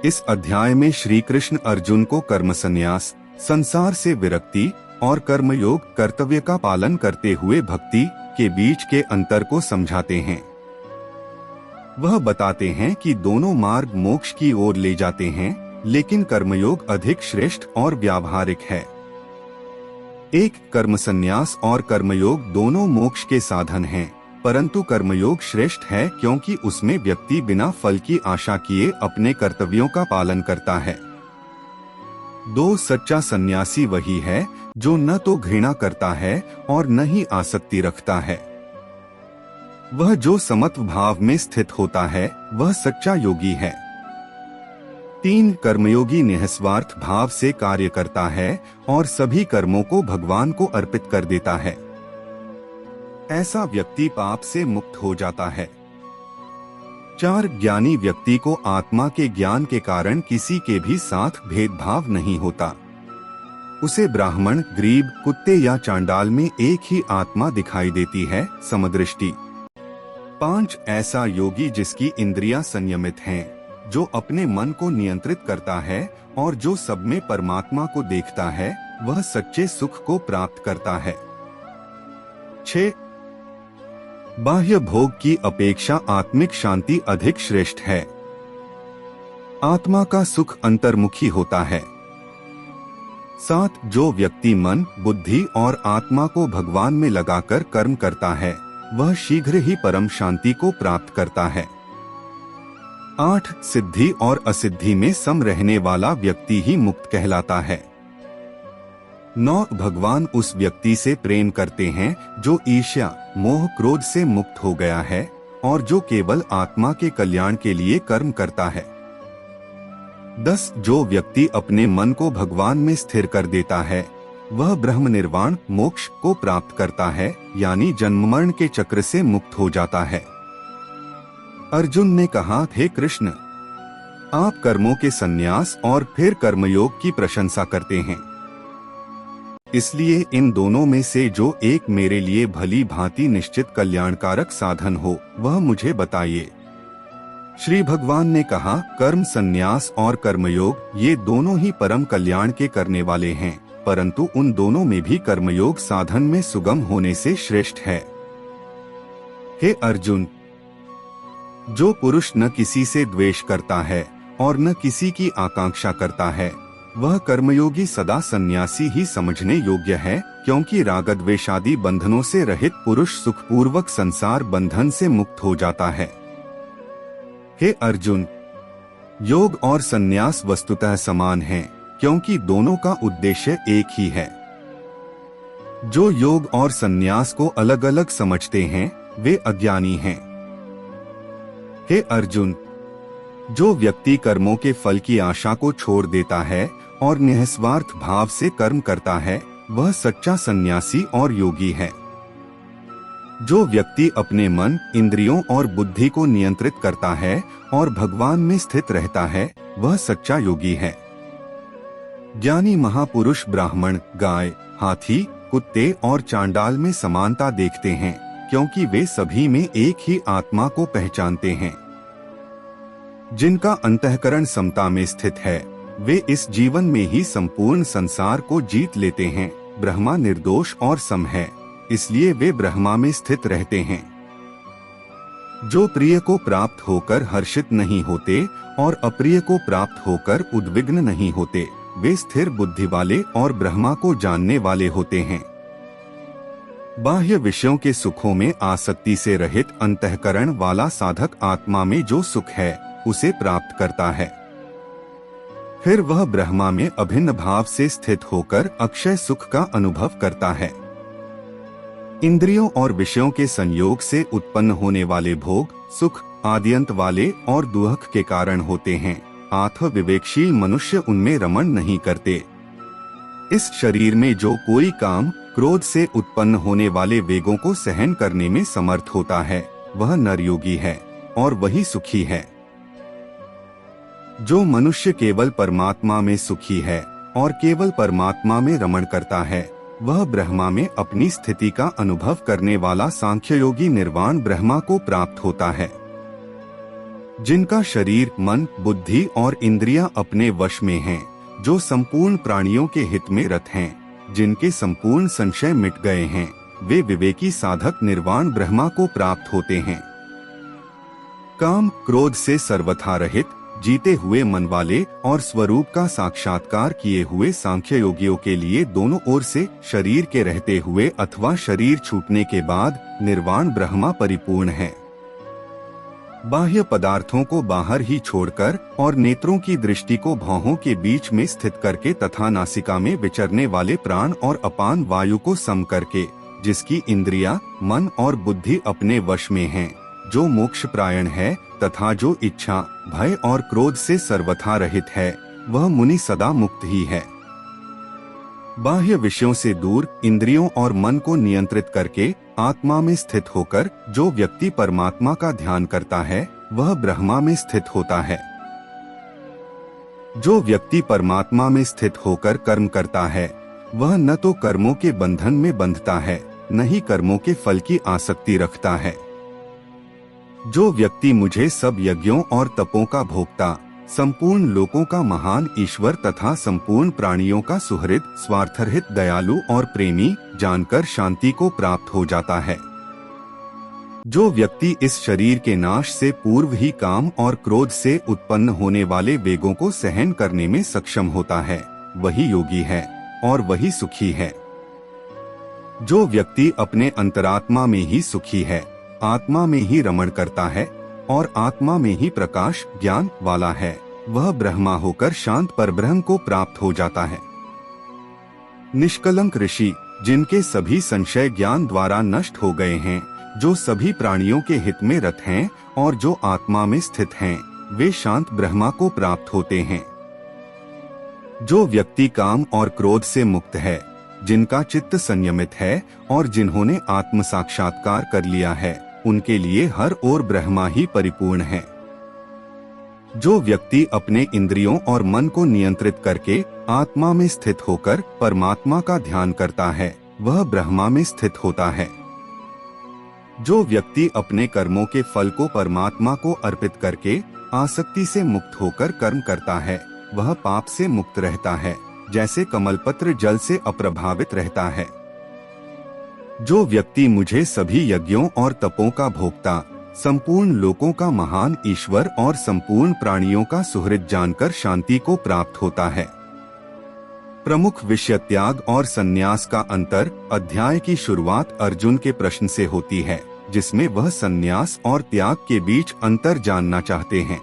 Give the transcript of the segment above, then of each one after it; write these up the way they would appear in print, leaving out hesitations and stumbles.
इस अध्याय में श्री कृष्ण अर्जुन को कर्म संन्यास, संसार से विरक्ति और कर्मयोग कर्तव्य का पालन करते हुए भक्ति के बीच के अंतर को समझाते हैं। वह बताते हैं कि दोनों मार्ग मोक्ष की ओर ले जाते हैं, लेकिन कर्मयोग अधिक श्रेष्ठ और व्यावहारिक है। एक कर्म संन्यास और कर्मयोग दोनों मोक्ष के साधन हैं, परंतु कर्मयोग श्रेष्ठ है क्योंकि उसमें व्यक्ति बिना फल की आशा किए अपने कर्तव्यों का पालन करता है। दो सच्चा सन्यासी वही है जो न तो घृणा करता है और न ही आसक्ति रखता है। वह जो समत्व भाव में स्थित होता है वह सच्चा योगी है। 3 कर्मयोगी निःस्वार्थ भाव से कार्य करता है और सभी कर्मों को भगवान को अर्पित कर देता है। ऐसा व्यक्ति पाप से मुक्त हो जाता है। 4 ज्ञानी व्यक्ति को आत्मा के ज्ञान के कारण किसी के भी साथ भेदभाव नहीं होता। उसे ब्राह्मण, गरीब, कुत्ते या चांडाल में एक ही आत्मा दिखाई देती है, समदृष्टि। 5 ऐसा योगी जिसकी इंद्रियां संयमित हैं, जो अपने मन को नियंत्रित करता है और जो सब में परमात्मा को देखता है, वह सच्चे सुख को प्राप्त करता है। 6 बाह्य भोग की अपेक्षा आत्मिक शांति अधिक श्रेष्ठ है। आत्मा का सुख अंतर्मुखी होता है। 7 जो व्यक्ति मन, बुद्धि और आत्मा को भगवान में लगाकर कर्म करता है, वह शीघ्र ही परम शांति को प्राप्त करता है। 8 सिद्धि और असिद्धि में सम रहने वाला व्यक्ति ही मुक्त कहलाता है। 9 भगवान उस व्यक्ति से प्रेम करते हैं जो ईर्ष्या, मोह, क्रोध से मुक्त हो गया है और जो केवल आत्मा के कल्याण के लिए कर्म करता है। 10 जो व्यक्ति अपने मन को भगवान में स्थिर कर देता है, वह ब्रह्म निर्वाण मोक्ष को प्राप्त करता है, यानी जन्म मरण के चक्र से मुक्त हो जाता है। अर्जुन ने कहा, हे कृष्ण, आप कर्मों के संन्यास और फिर कर्मयोग की प्रशंसा करते हैं, इसलिए इन दोनों में से जो एक मेरे लिए भली भांति निश्चित कल्याणकारक साधन हो वह मुझे बताइए। श्री भगवान ने कहा, कर्म संन्यास और कर्मयोग ये दोनों ही परम कल्याण के करने वाले हैं, परंतु उन दोनों में भी कर्मयोग साधन में सुगम होने से श्रेष्ठ है। हे अर्जुन, जो पुरुष न किसी से द्वेष करता है और न किसी की आकांक्षा करता है, वह कर्मयोगी सदा सन्यासी ही समझने योग्य है, क्योंकि रागद्वेषादि बंधनों से रहित पुरुष सुखपूर्वक संसार बंधन से मुक्त हो जाता है। हे अर्जुन, योग और सन्यास वस्तुतः समान हैं, क्योंकि दोनों का उद्देश्य एक ही है। जो योग और सन्यास को अलग अलग समझते हैं वे अज्ञानी हैं। हे अर्जुन, जो व्यक्ति कर्मों के फल की आशा को छोड़ देता है और निःस्वार्थ भाव से कर्म करता है, वह सच्चा सन्यासी और योगी है। जो व्यक्ति अपने मन, इंद्रियों और बुद्धि को नियंत्रित करता है और भगवान में स्थित रहता है, वह सच्चा योगी है। ज्ञानी महापुरुष ब्राह्मण, गाय, हाथी, कुत्ते और चांडाल में समानता देखते हैं, क्योंकि वे सभी में एक ही आत्मा को पहचानते हैं। जिनका अंतःकरण समता में स्थित है, वे इस जीवन में ही संपूर्ण संसार को जीत लेते हैं। ब्रह्मा निर्दोष और सम है, इसलिए वे ब्रह्मा में स्थित रहते हैं। जो प्रिय को प्राप्त होकर हर्षित नहीं होते और अप्रिय को प्राप्त होकर उद्विग्न नहीं होते, वे स्थिर बुद्धि वाले और ब्रह्मा को जानने वाले होते हैं। बाह्य विषयों के सुखों में आसक्ति से रहित अंतःकरण वाला साधक आत्मा में जो सुख है उसे प्राप्त करता है। फिर वह ब्रह्मा में अभिन्न भाव से स्थित होकर अक्षय सुख का अनुभव करता है। इंद्रियों और विषयों के संयोग से उत्पन्न होने वाले भोग, सुख आद्यंत वाले और दुख के कारण होते हैं। आत्म विवेकशील मनुष्य उनमें रमण नहीं करते। इस शरीर में जो कोई काम, क्रोध से उत्पन्न होने वाले वेगों को सहन करने में समर्थ होता है, वह नरयोगी है और वही सुखी है। जो मनुष्य केवल परमात्मा में सुखी है और केवल परमात्मा में रमण करता है, वह ब्रह्मा में अपनी स्थिति का अनुभव करने वाला सांख्य योगी निर्वाण ब्रह्मा को प्राप्त होता है। जिनका शरीर, मन, बुद्धि और इंद्रियां अपने वश में हैं, जो संपूर्ण प्राणियों के हित में रत हैं, जिनके संपूर्ण संशय मिट गए हैं, वे विवेकी साधक निर्वाण ब्रह्मा को प्राप्त होते हैं। काम क्रोध से सर्वथा रहित, जीते हुए मन वाले और स्वरूप का साक्षात्कार किए हुए सांख्य योगियों के लिए दोनों ओर से, शरीर के रहते हुए अथवा शरीर छूटने के बाद, निर्वाण ब्रह्मा परिपूर्ण है। बाह्य पदार्थों को बाहर ही छोड़कर और नेत्रों की दृष्टि को भौहों के बीच में स्थित करके तथा नासिका में विचरने वाले प्राण और अपान वायु को सम करके, जिसकी इंद्रियां, मन और बुद्धि अपने वश में हैं, जो मोक्ष प्रायण है तथा जो इच्छा, भय और क्रोध से सर्वथा रहित है, वह मुनि सदा मुक्त ही है। बाह्य विषयों से दूर इंद्रियों और मन को नियंत्रित करके आत्मा में स्थित होकर जो व्यक्ति परमात्मा का ध्यान करता है, वह ब्रह्मा में स्थित होता है। जो व्यक्ति परमात्मा में स्थित होकर कर्म करता है, वह न तो कर्मों के बंधन में बंधता है, न ही कर्मों के फल की आसक्ति रखता है। जो व्यक्ति मुझे सब यज्ञों और तपों का भोक्ता, संपूर्ण लोकों का महान ईश्वर तथा संपूर्ण प्राणियों का सुहृद, स्वार्थरहित, दयालु और प्रेमी जानकर शांति को प्राप्त हो जाता है। जो व्यक्ति इस शरीर के नाश से पूर्व ही काम और क्रोध से उत्पन्न होने वाले वेगों को सहन करने में सक्षम होता है, वही योगी है और वही सुखी है। जो व्यक्ति अपने अंतरात्मा में ही सुखी है, आत्मा में ही रमण करता है और आत्मा में ही प्रकाश ज्ञान वाला है, वह ब्रह्मा होकर शांत परब्रह्म को प्राप्त हो जाता है। निष्कलंक ऋषि, जिनके सभी संशय ज्ञान द्वारा नष्ट हो गए हैं, जो सभी प्राणियों के हित में रत हैं और जो आत्मा में स्थित हैं, वे शांत ब्रह्मा को प्राप्त होते हैं। जो व्यक्ति काम और क्रोध से मुक्त है, जिनका चित्त संयमित है और जिन्होंने आत्म साक्षात्कार कर लिया है, उनके लिए हर ओर ब्रह्मा ही परिपूर्ण है। जो व्यक्ति अपने इंद्रियों और मन को नियंत्रित करके आत्मा में स्थित होकर परमात्मा का ध्यान करता है, वह ब्रह्मा में स्थित होता है। जो व्यक्ति अपने कर्मों के फल को परमात्मा को अर्पित करके आसक्ति से मुक्त होकर कर्म करता है, वह पाप से मुक्त रहता है, जैसे कमलपत्र जल से अप्रभावित रहता है। जो व्यक्ति मुझे सभी यज्ञों और तपों का भोक्ता, संपूर्ण लोकों का महान ईश्वर और संपूर्ण प्राणियों का सुहृद जानकर शांति को प्राप्त होता है। प्रमुख विषय त्याग और संन्यास का अंतर अध्याय की शुरुआत अर्जुन के प्रश्न से होती है, जिसमें वह संन्यास और त्याग के बीच अंतर जानना चाहते हैं।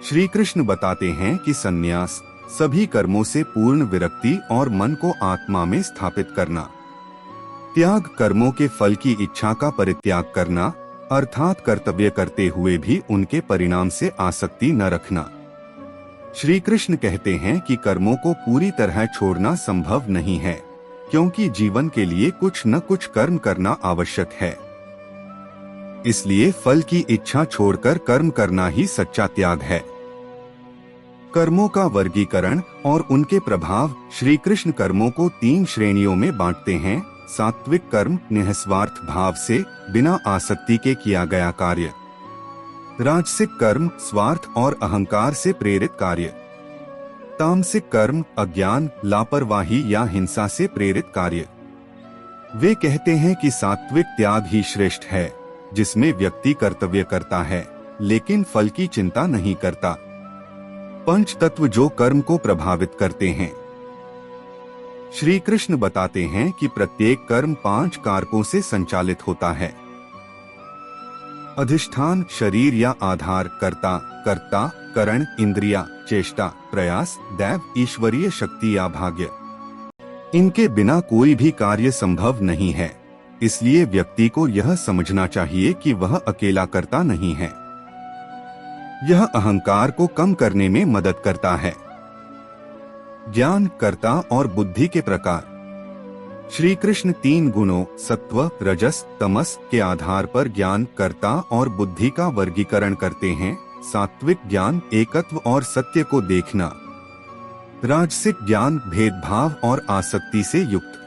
श्री कृष्ण बताते हैं कि संन्यास सभी कर्मों से पूर्ण विरक्ति और मन को आत्मा में स्थापित करना, त्याग कर्मों के फल की इच्छा का परित्याग करना, अर्थात कर्तव्य करते हुए भी उनके परिणाम से आसक्ति न रखना। श्री कृष्ण कहते हैं कि कर्मों को पूरी तरह छोड़ना संभव नहीं है, क्योंकि जीवन के लिए कुछ न कुछ कर्म करना आवश्यक है। इसलिए फल की इच्छा छोड़कर कर्म करना ही सच्चा त्याग है। कर्मों का वर्गीकरण और उनके प्रभाव। श्री कृष्ण कर्मों को 3 श्रेणियों में बांटते हैं। सात्विक कर्म निस्वार्थ भाव से बिना आसक्ति के किया गया कार्य, राजसिक कर्म स्वार्थ और अहंकार से प्रेरित कार्य, तामसिक कर्म अज्ञान, लापरवाही या हिंसा से प्रेरित कार्य। वे कहते हैं कि सात्विक त्याग ही श्रेष्ठ है, जिसमें व्यक्ति कर्तव्य करता है लेकिन फल की चिंता नहीं करता। पंच तत्व जो कर्म को प्रभावित करते हैं। श्री कृष्ण बताते हैं कि प्रत्येक कर्म 5 कारकों से संचालित होता है। अधिष्ठान शरीर या आधार, कर्ता कर्ता, करण इंद्रिया, चेष्टा प्रयास, दैव ईश्वरीय शक्ति या भाग्य। इनके बिना कोई भी कार्य संभव नहीं है। इसलिए व्यक्ति को यह समझना चाहिए कि वह अकेला कर्ता नहीं है। यह अहंकार को कम करने में मदद करता है। ज्ञान, कर्ता और बुद्धि के प्रकार। श्री कृष्ण 3 गुणों सत्व, रजस, तमस के आधार पर ज्ञान, कर्ता और बुद्धि का वर्गीकरण करते हैं। सात्विक ज्ञान एकत्व और सत्य को देखना, राजसिक ज्ञान भेदभाव और आसक्ति से युक्त,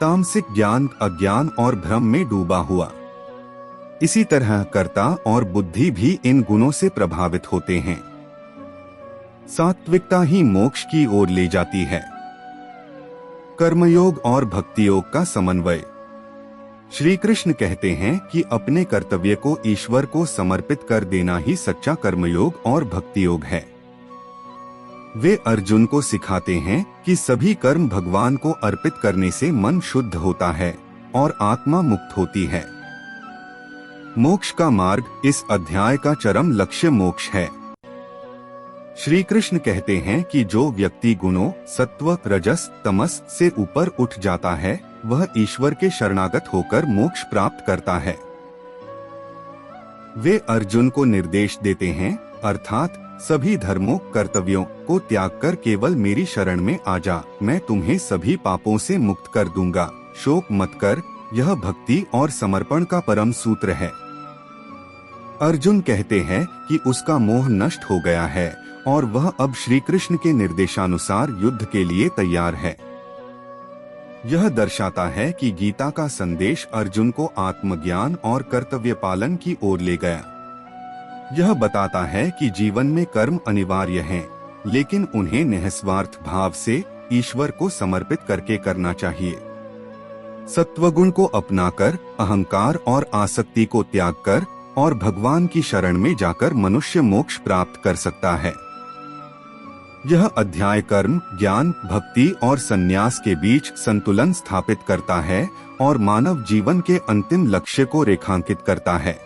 तामसिक ज्ञान अज्ञान और भ्रम में डूबा हुआ। इसी तरह कर्ता और बुद्धि भी इन गुणों से प्रभावित होते हैं। सात्विकता ही मोक्ष की ओर ले जाती है। कर्मयोग और भक्ति योग का समन्वय। श्री कृष्ण कहते हैं कि अपने कर्तव्य को ईश्वर को समर्पित कर देना ही सच्चा कर्मयोग और भक्ति योग है। वे अर्जुन को सिखाते हैं कि सभी कर्म भगवान को अर्पित करने से मन शुद्ध होता है और आत्मा मुक्त होती है। मोक्ष का मार्ग इस अध्याय का चरम लक्ष्य मोक्ष है। श्री कृष्ण कहते हैं कि जो व्यक्ति गुणों सत्व रजस तमस से ऊपर उठ जाता है वह ईश्वर के शरणागत होकर मोक्ष प्राप्त करता है। वे अर्जुन को निर्देश देते हैं, अर्थात सभी धर्मों कर्तव्यों को त्याग कर केवल मेरी शरण में आ जा, मैं तुम्हें सभी पापों से मुक्त कर दूंगा। शोक मत कर, यह भक्ति और समर्पण का परम सूत्र है। अर्जुन कहते हैं कि उसका मोह नष्ट हो गया है और वह अब श्री कृष्ण के निर्देशानुसार युद्ध के लिए तैयार है। यह दर्शाता है कि गीता का संदेश अर्जुन को आत्मज्ञान और कर्तव्य पालन की ओर ले गया। यह बताता है कि जीवन में कर्म अनिवार्य हैं, लेकिन उन्हें निस्वार्थ भाव से ईश्वर को समर्पित करके करना चाहिए। सत्वगुण को अपनाकर अहंकार और आसक्ति को त्याग कर और भगवान की शरण में जाकर मनुष्य मोक्ष प्राप्त कर सकता है। यह अध्याय कर्म, ज्ञान, भक्ति और संन्यास के बीच संतुलन स्थापित करता है और मानव जीवन के अंतिम लक्ष्य को रेखांकित करता है।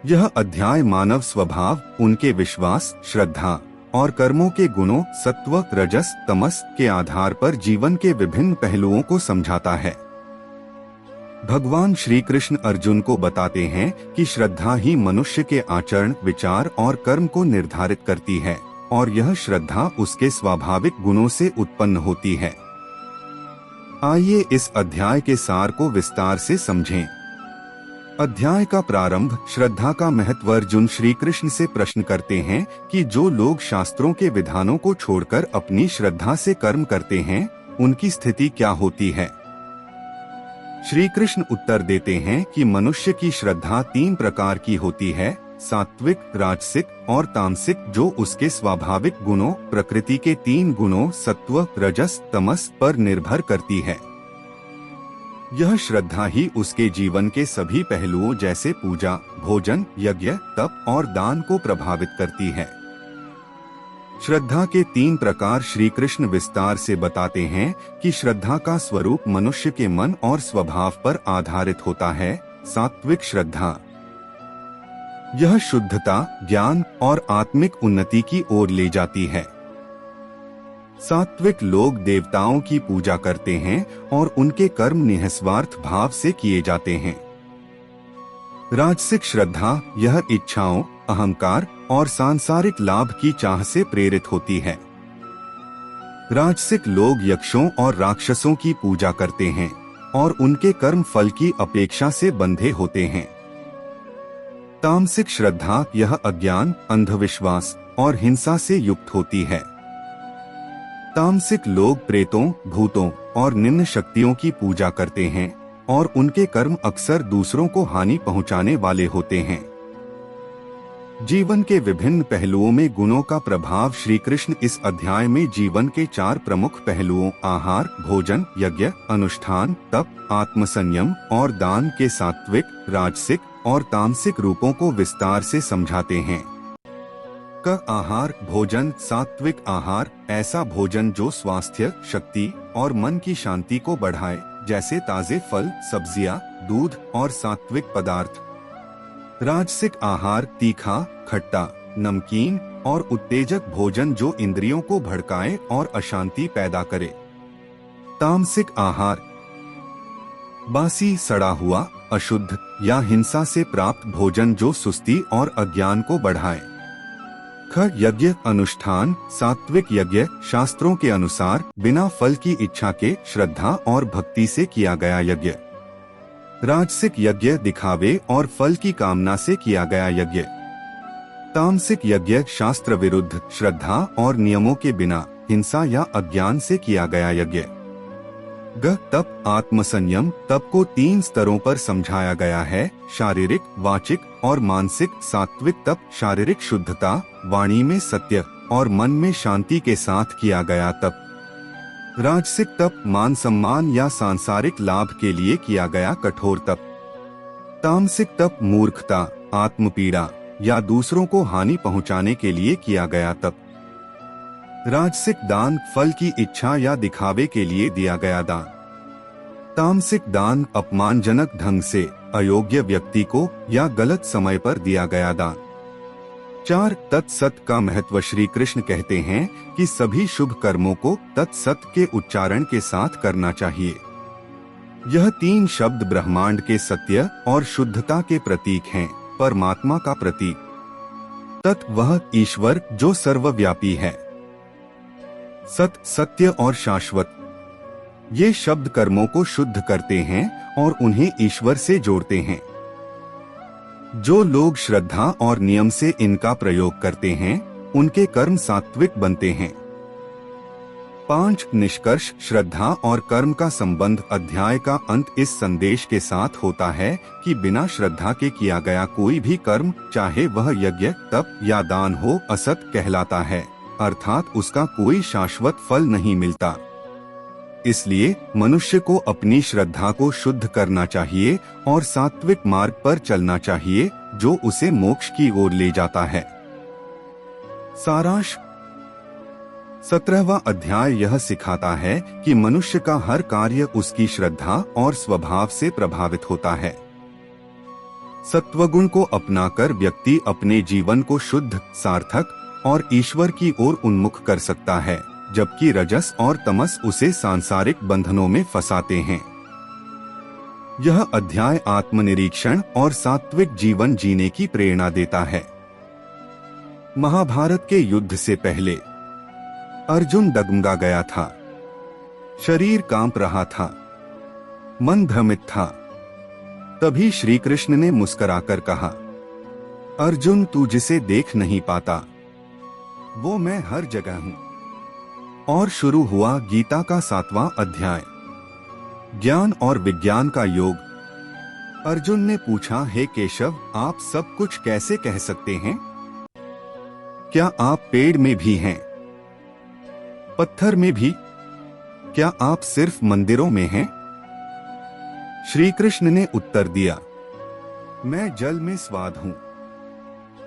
यह अध्याय मानव स्वभाव, उनके विश्वास, श्रद्धा और कर्मों के गुणों सत्व, रजस, तमस के आधार पर जीवन के विभिन्न पहलुओं को समझाता है। भगवान श्री कृष्ण अर्जुन को बताते हैं कि श्रद्धा ही मनुष्य के आचरण, विचार और कर्म को निर्धारित करती है और यह श्रद्धा उसके स्वाभाविक गुणों से उत्पन्न होती है। आइए इस अध्याय के सार को विस्तार से समझें। अध्याय का प्रारंभ श्रद्धा का महत्व। अर्जुन श्री कृष्ण से प्रश्न करते हैं कि जो लोग शास्त्रों के विधानों को छोड़कर अपनी श्रद्धा से कर्म करते हैं उनकी स्थिति क्या होती है। श्री कृष्ण उत्तर देते हैं कि मनुष्य की श्रद्धा 3 प्रकार की होती है, सात्विक, राजसिक और तामसिक, जो उसके स्वाभाविक गुणों, प्रकृति के 3 गुणों सत्व, रजस, तमस पर निर्भर करती है। यह श्रद्धा ही उसके जीवन के सभी पहलुओं जैसे पूजा, भोजन, यज्ञ, तप और दान को प्रभावित करती है। श्रद्धा के 3 प्रकार श्री कृष्ण विस्तार से बताते हैं कि श्रद्धा का स्वरूप मनुष्य के मन और स्वभाव पर आधारित होता है। सात्विक श्रद्धा, यह शुद्धता, ज्ञान और आत्मिक उन्नति की ओर ले जाती है। सात्विक लोग देवताओं की पूजा करते हैं और उनके कर्म निस्वार्थ भाव से किए जाते हैं। राजसिक श्रद्धा, यह इच्छाओं, अहंकार और सांसारिक लाभ की चाह से प्रेरित होती है। राजसिक लोग यक्षों और राक्षसों की पूजा करते हैं और उनके कर्म फल की अपेक्षा से बंधे होते हैं। तामसिक श्रद्धा, यह अज्ञान, अंधविश्वास और हिंसा से युक्त होती है। तामसिक लोग प्रेतों, भूतों और निम्न शक्तियों की पूजा करते हैं और उनके कर्म अक्सर दूसरों को हानि पहुंचाने वाले होते हैं। जीवन के विभिन्न पहलुओं में गुणों का प्रभाव। श्री कृष्ण इस अध्याय में जीवन के 4 प्रमुख पहलुओं आहार, भोजन, यज्ञ, अनुष्ठान, तप, आत्मसंयम और दान के सात्विक, राजसिक और तामसिक रूपों को विस्तार से समझाते हैं। आहार, भोजन। सात्विक आहार, ऐसा भोजन जो स्वास्थ्य, शक्ति और मन की शांति को बढ़ाए, जैसे ताजे फल, सब्जियां, दूध और सात्विक पदार्थ। राजसिक आहार, तीखा, खट्टा, नमकीन और उत्तेजक भोजन जो इंद्रियों को भड़काए और अशांति पैदा करे। तामसिक आहार, बासी, सड़ा हुआ, अशुद्ध या हिंसा से प्राप्त भोजन जो सुस्ती और अज्ञान को बढ़ाए। यज्ञ, अनुष्ठान। सात्विक यज्ञ शास्त्रों के अनुसार बिना फल की इच्छा के श्रद्धा और भक्ति से किया गया यज्ञ। राजसिक यज्ञ दिखावे और फल की कामना से किया गया यज्ञ। तामसिक यज्ञ शास्त्र विरुद्ध, श्रद्धा और नियमों के बिना, हिंसा या अज्ञान से किया गया यज्ञ। ग तप आत्मसंयम तप को 3 स्तरों पर समझाया गया है, शारीरिक, वाचिक और मानसिक। सात्विक तप शारीरिक शुद्धता, वाणी में सत्य और मन में शांति के साथ किया गया तप। राजसिक तप मान सम्मान या सांसारिक लाभ के लिए किया गया कठोर तप। तामसिक तप मूर्खता, आत्मपीड़ा या दूसरों को हानि पहुंचाने के लिए किया गया तप। राजसिक दान फल की इच्छा या दिखावे के लिए दिया गया दान। तामसिक दान अपमानजनक ढंग से अयोग्य व्यक्ति को या गलत समय पर दिया गया दान। 4 तत्सत का महत्व। श्री कृष्ण कहते हैं कि सभी शुभ कर्मों को तत्सत के उच्चारण के साथ करना चाहिए। यह 3 शब्द ब्रह्मांड के सत्य और शुद्धता के प्रतीक हैं, परमात्मा का प्रतीक। तत् वह ईश्वर जो सर्वव्यापी है। सत सत्य और शाश्वत। ये शब्द कर्मों को शुद्ध करते हैं और उन्हें ईश्वर से जोड़ते हैं। जो लोग श्रद्धा और नियम से इनका प्रयोग करते हैं, उनके कर्म सात्विक बनते हैं। 5 निष्कर्ष। श्रद्धा और कर्म का संबंध। अध्याय का अंत इस संदेश के साथ होता है कि बिना श्रद्धा के किया गया कोई भी कर्म, चाहे वह यज्ञ, तप या दान हो, असत कहलाता है, अर्थात उसका कोई शाश्वत फल नहीं मिलता। इसलिए मनुष्य को अपनी श्रद्धा को शुद्ध करना चाहिए और सात्विक मार्ग पर चलना चाहिए, जो उसे मोक्ष की ओर ले जाता है। सारांश। 17वां अध्याय यह सिखाता है कि मनुष्य का हर कार्य उसकी श्रद्धा और स्वभाव से प्रभावित होता है। सत्वगुण को अपनाकर व्यक्ति अपने जीवन को शुद्ध, सार्थक और ईश्वर की ओर उन्मुख कर सकता है, जबकि रजस और तमस उसे सांसारिक बंधनों में फंसाते हैं। यह अध्याय आत्मनिरीक्षण और सात्विक जीवन जीने की प्रेरणा देता है। महाभारत के युद्ध से पहले अर्जुन डगमगा गया था, शरीर कांप रहा था, मन भ्रमित था। तभी श्री कृष्ण ने मुस्कुराकर कहा, अर्जुन, तू जिसे देख नहीं पाता वो मैं हर जगह हूं। और शुरू हुआ गीता का 7वां अध्याय, ज्ञान और विज्ञान का योग। अर्जुन ने पूछा, हे केशव, आप सब कुछ कैसे कह सकते हैं? क्या आप पेड़ में भी हैं, पत्थर में भी? क्या आप सिर्फ मंदिरों में हैं? श्री कृष्ण ने उत्तर दिया, मैं जल में स्वाद हूं,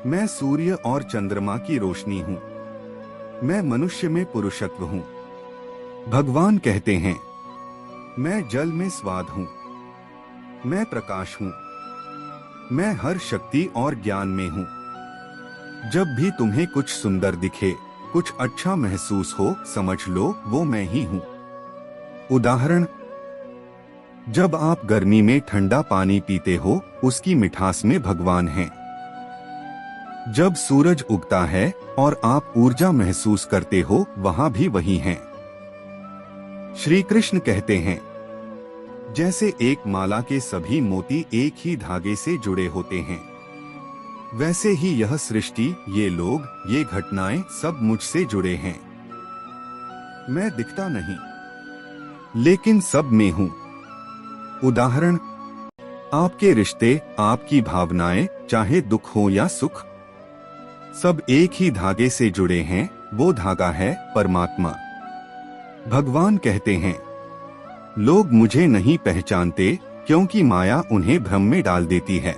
मैं सूर्य और चंद्रमा की रोशनी हूं, मैं मनुष्य में पुरुषत्व हूं। भगवान कहते हैं, मैं जल में स्वाद हूं, मैं प्रकाश हूं, मैं हर शक्ति और ज्ञान में हूं। जब भी तुम्हें कुछ सुंदर दिखे, कुछ अच्छा महसूस हो, समझ लो वो मैं ही हूं। उदाहरण, जब आप गर्मी में ठंडा पानी पीते हो, उसकी मिठास में भगवान हैं। जब सूरज उगता है और आप ऊर्जा महसूस करते हो, वहां भी वही हैं। श्री कृष्ण कहते हैं, जैसे एक माला के सभी मोती एक ही धागे से जुड़े होते हैं, वैसे ही यह सृष्टि, ये लोग, ये घटनाएं सब मुझसे जुड़े हैं। मैं दिखता नहीं, लेकिन सब में हूं। उदाहरण, आपके रिश्ते, आपकी भावनाएं, चाहे दुख हो या सुख, सब एक ही धागे से जुड़े हैं। वो धागा है परमात्मा। भगवान कहते हैं, लोग मुझे नहीं पहचानते क्योंकि माया उन्हें भ्रम में डाल देती है।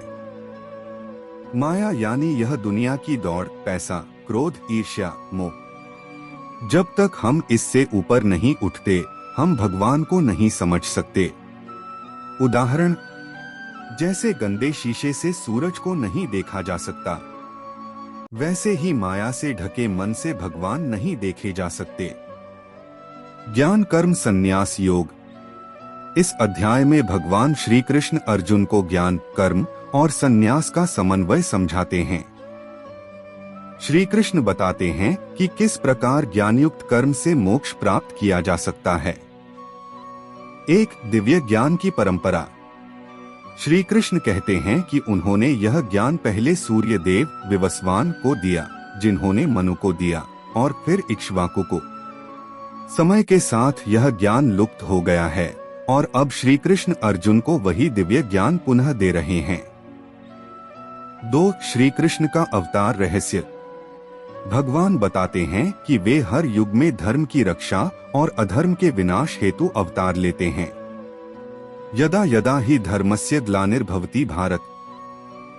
माया यानी यह दुनिया की दौड़, पैसा, क्रोध, ईर्ष्या, मोह। जब तक हम इससे ऊपर नहीं उठते, हम भगवान को नहीं समझ सकते। उदाहरण, जैसे गंदे शीशे से सूरज को नहीं देखा जा सकता, वैसे ही माया से ढके मन से भगवान नहीं देखे जा सकते। ज्ञान कर्म संन्यास योग। इस अध्याय में भगवान श्री कृष्ण अर्जुन को ज्ञान, कर्म और संन्यास का समन्वय समझाते हैं। श्री कृष्ण बताते हैं कि किस प्रकार ज्ञानयुक्त कर्म से मोक्ष प्राप्त किया जा सकता है। 1. दिव्य ज्ञान की परंपरा। श्री कृष्ण कहते हैं कि उन्होंने यह ज्ञान पहले सूर्य देव विवस्वान को दिया, जिन्होंने मनु को दिया और फिर इक्ष्वाकु को। समय के साथ यह ज्ञान लुप्त हो गया है और अब श्री कृष्ण अर्जुन को वही दिव्य ज्ञान पुनः दे रहे हैं। 2. श्री कृष्ण का अवतार रहस्य। भगवान बताते हैं कि वे हर युग में धर्म की रक्षा और अधर्म के विनाश हेतु अवतार लेते हैं। यदा यदा ही धर्मस्य ग्लानिर्भवति भारत।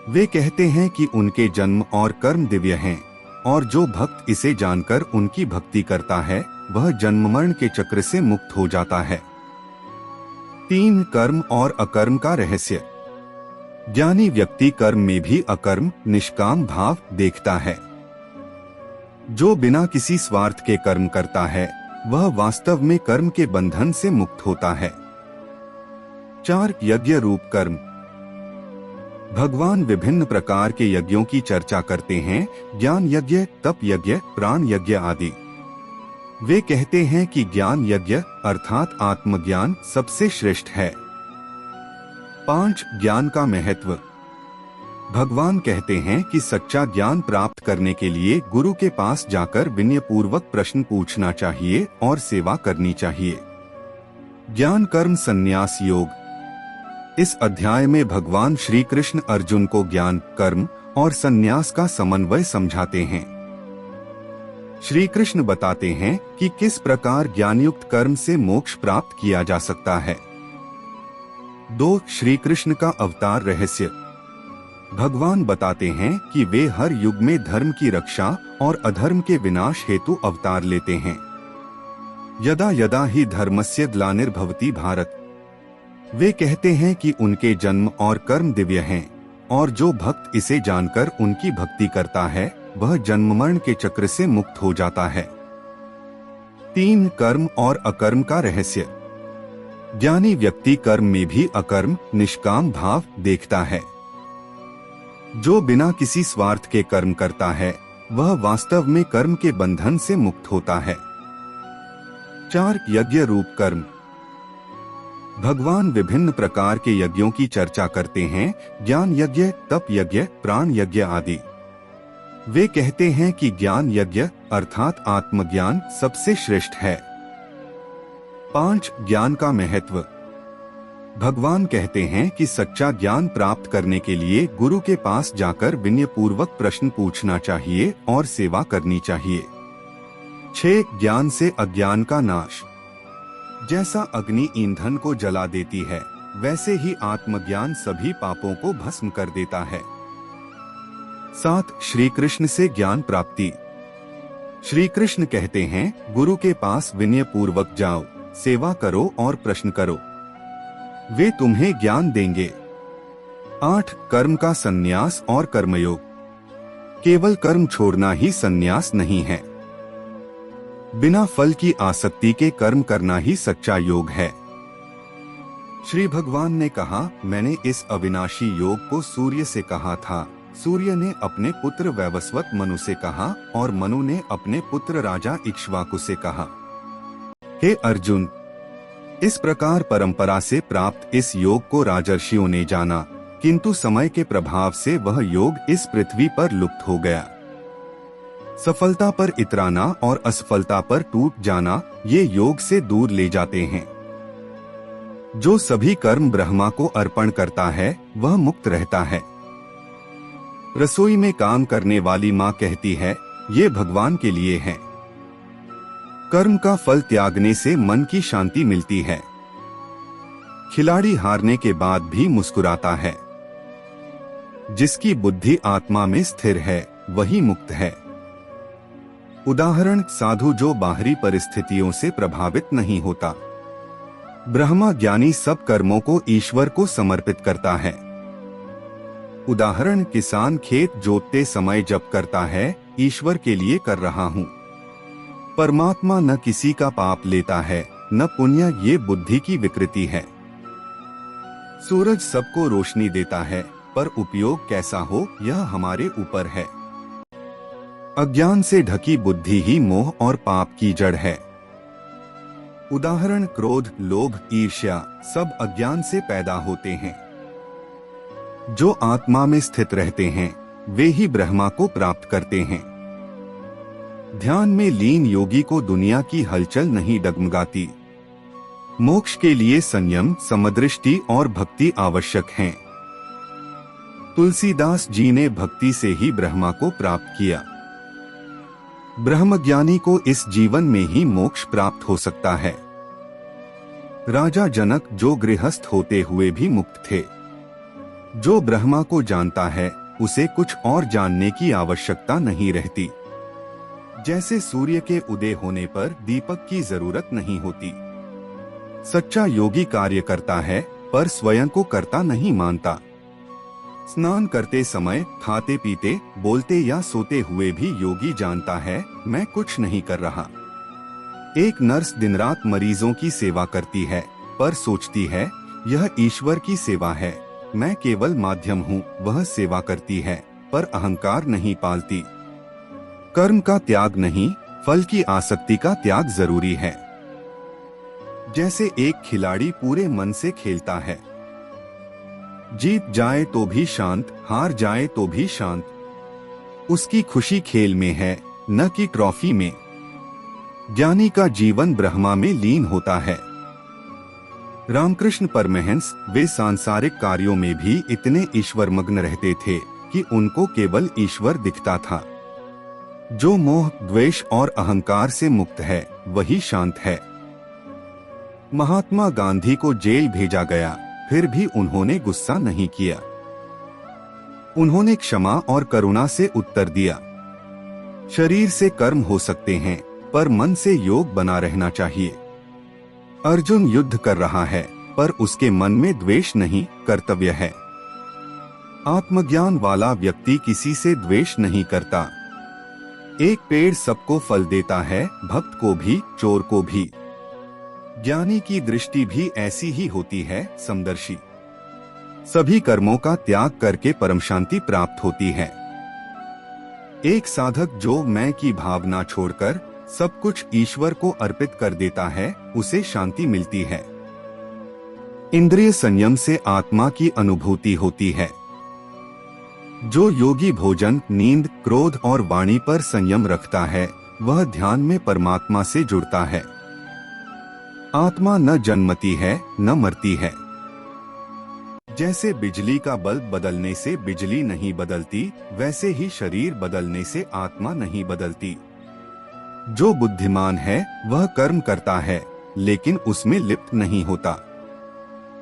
वे कहते हैं कि उनके जन्म और कर्म दिव्य हैं और जो भक्त इसे जानकर उनकी भक्ति करता है वह जन्म मरण के चक्र से मुक्त हो जाता है। 3. कर्म और अकर्म का रहस्य। ज्ञानी व्यक्ति कर्म में भी अकर्म निष्काम भाव देखता है। जो बिना किसी स्वार्थ के कर्म करता है वह वास्तव में कर्म के बंधन से मुक्त होता है। 4. यज्ञ रूप कर्म। भगवान विभिन्न प्रकार के यज्ञों की चर्चा करते हैं, ज्ञान यज्ञ, तप यज्ञ, प्राण यज्ञ आदि। वे कहते हैं कि ज्ञान यज्ञ अर्थात आत्मज्ञान सबसे श्रेष्ठ है। 5. ज्ञान का महत्व। भगवान कहते हैं कि सच्चा ज्ञान प्राप्त करने के लिए गुरु के पास जाकर विनयपूर्वक प्रश्न पूछना चाहिए और सेवा करनी चाहिए। ज्ञान कर्म संन्यास योग। इस अध्याय में भगवान श्री कृष्ण अर्जुन को ज्ञान, कर्म और संन्यास का समन्वय समझाते हैं। श्री कृष्ण बताते हैं कि किस प्रकार ज्ञानयुक्त कर्म से मोक्ष प्राप्त किया जा सकता है। 2. श्री कृष्ण का अवतार रहस्य। भगवान बताते हैं कि वे हर युग में धर्म की रक्षा और अधर्म के विनाश हेतु अवतार लेते हैं। यदा यदा ही धर्मस्य ग्लानिर्भवति भारत। वे कहते हैं कि उनके जन्म और कर्म दिव्य हैं और जो भक्त इसे जानकर उनकी भक्ति करता है वह जन्म मरण के चक्र से मुक्त हो जाता है। 3. कर्म और अकर्म का रहस्य। ज्ञानी व्यक्ति कर्म में भी अकर्म निष्काम भाव देखता है। जो बिना किसी स्वार्थ के कर्म करता है वह वास्तव में कर्म के बंधन से मुक्त होता है। 4. यज्ञ रूप कर्म। भगवान विभिन्न प्रकार के यज्ञों की चर्चा करते हैं, ज्ञान यज्ञ, तप यज्ञ, प्राण यज्ञ आदि। वे कहते हैं कि ज्ञान यज्ञ अर्थात आत्मज्ञान सबसे श्रेष्ठ है। 5. ज्ञान का महत्व। भगवान कहते हैं कि सच्चा ज्ञान प्राप्त करने के लिए गुरु के पास जाकर विनयपूर्वक प्रश्न पूछना चाहिए और सेवा करनी चाहिए। 6. ज्ञान से अज्ञान का नाश। जैसा अग्नि ईंधन को जला देती है वैसे ही आत्मज्ञान सभी पापों को भस्म कर देता है। 7. श्री कृष्ण से ज्ञान प्राप्ति। श्री कृष्ण कहते हैं गुरु के पास विनय पूर्वक जाओ, सेवा करो और प्रश्न करो, वे तुम्हें ज्ञान देंगे। 8. कर्म का संन्यास और कर्मयोग। केवल कर्म छोड़ना ही संन्यास नहीं है, बिना फल की आसक्ति के कर्म करना ही सच्चा योग है। श्री भगवान ने कहा, मैंने इस अविनाशी योग को सूर्य से कहा था, सूर्य ने अपने पुत्र वैवस्वत मनु से कहा और मनु ने अपने पुत्र राजा इक्ष्वाकु से कहा। हे अर्जुन, इस प्रकार परंपरा से प्राप्त इस योग को राजर्षियों ने जाना, किंतु समय के प्रभाव से वह योग इस पृथ्वी पर लुप्त हो गया। सफलता पर इतराना और असफलता पर टूट जाना ये योग से दूर ले जाते हैं। जो सभी कर्म ब्रह्मा को अर्पण करता है वह मुक्त रहता है। रसोई में काम करने वाली माँ कहती है, ये भगवान के लिए है। कर्म का फल त्यागने से मन की शांति मिलती है। खिलाड़ी हारने के बाद भी मुस्कुराता है। जिसकी बुद्धि आत्मा में स्थिर है वही मुक्त है। उदाहरण, साधु जो बाहरी परिस्थितियों से प्रभावित नहीं होता। ब्रह्मा ज्ञानी सब कर्मों को ईश्वर को समर्पित करता है। उदाहरण, किसान खेत जोतते समय जप करता है, ईश्वर के लिए कर रहा हूँ। परमात्मा न किसी का पाप लेता है न पुण्य, ये बुद्धि की विकृति है। सूरज सबको रोशनी देता है, पर उपयोग कैसा हो यह हमारे ऊपर है। अज्ञान से ढकी बुद्धि ही मोह और पाप की जड़ है। उदाहरण, क्रोध, लोभ, ईर्ष्या सब अज्ञान से पैदा होते हैं। जो आत्मा में स्थित रहते हैं वे ही ब्रह्मा को प्राप्त करते हैं। ध्यान में लीन योगी को दुनिया की हलचल नहीं डगमगाती। मोक्ष के लिए संयम, समदृष्टि और भक्ति आवश्यक हैं। तुलसीदास जी ने भक्ति से ही ब्रह्मा को प्राप्त किया। ब्रह्मज्ञानी को इस जीवन में ही मोक्ष प्राप्त हो सकता है। राजा जनक जो गृहस्थ होते हुए भी मुक्त थे। जो ब्रह्मा को जानता है उसे कुछ और जानने की आवश्यकता नहीं रहती। जैसे सूर्य के उदय होने पर दीपक की जरूरत नहीं होती। सच्चा योगी कार्य करता है पर स्वयं को कर्ता नहीं मानता। स्नान करते समय, खाते पीते, बोलते या सोते हुए भी योगी जानता है मैं कुछ नहीं कर रहा। एक नर्स दिन रात मरीजों की सेवा करती है पर सोचती है यह ईश्वर की सेवा है, मैं केवल माध्यम हूँ। वह सेवा करती है पर अहंकार नहीं पालती। कर्म का त्याग नहीं, फल की आसक्ति का त्याग जरूरी है। जैसे एक खिलाड़ी पूरे मन से खेलता है, जीत जाए तो भी शांत, हार जाए तो भी शांत। उसकी खुशी खेल में है न कि ट्रॉफी में। ज्ञानी का जीवन ब्रह्मा में लीन होता है। रामकृष्ण परमहंस वे सांसारिक कार्यों में भी इतने ईश्वरमग्न रहते थे कि उनको केवल ईश्वर दिखता था। जो मोह, द्वेष और अहंकार से मुक्त है वही शांत है। महात्मा गांधी को जेल भेजा गया, फिर भी उन्होंने गुस्सा नहीं किया। उन्होंने क्षमा और करुणा से उत्तर दिया। शरीर से कर्म हो सकते हैं पर मन से योग बना रहना चाहिए। अर्जुन युद्ध कर रहा है पर उसके मन में द्वेष नहीं, कर्तव्य है। आत्मज्ञान वाला व्यक्ति किसी से द्वेष नहीं करता। एक पेड़ सबको फल देता है, भक्त को भी, चोर को भी। ज्ञानी की दृष्टि भी ऐसी ही होती है, समदर्शी। सभी कर्मों का त्याग करके परम शांति प्राप्त होती है। एक साधक जो मैं की भावना छोड़कर सब कुछ ईश्वर को अर्पित कर देता है उसे शांति मिलती है। इंद्रिय संयम से आत्मा की अनुभूति होती है। जो योगी भोजन, नींद, क्रोध और वाणी पर संयम रखता है वह ध्यान में परमात्मा से जुड़ता है। आत्मा न जन्मती है न मरती है। जैसे बिजली का बल्ब बदलने से बिजली नहीं बदलती, वैसे ही शरीर बदलने से आत्मा नहीं बदलती। जो बुद्धिमान है वह कर्म करता है लेकिन उसमें लिप्त नहीं होता।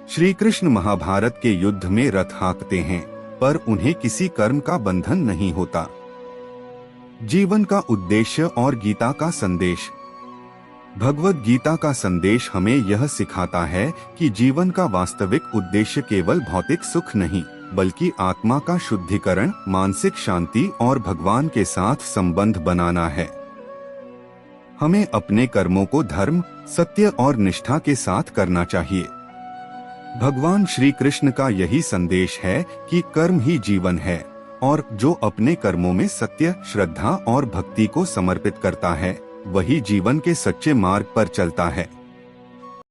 श्री कृष्ण महाभारत के युद्ध में रथ हाँकते हैं पर उन्हें किसी कर्म का बंधन नहीं होता। जीवन का उद्देश्य और गीता का संदेश। भगवद गीता का संदेश हमें यह सिखाता है कि जीवन का वास्तविक उद्देश्य केवल भौतिक सुख नहीं बल्कि आत्मा का शुद्धिकरण, मानसिक शांति और भगवान के साथ संबंध बनाना है। हमें अपने कर्मों को धर्म, सत्य और निष्ठा के साथ करना चाहिए। भगवान श्री कृष्ण का यही संदेश है कि कर्म ही जीवन है और जो अपने कर्मों में सत्य, श्रद्धा और भक्ति को समर्पित करता है वही जीवन के सच्चे मार्ग पर चलता है।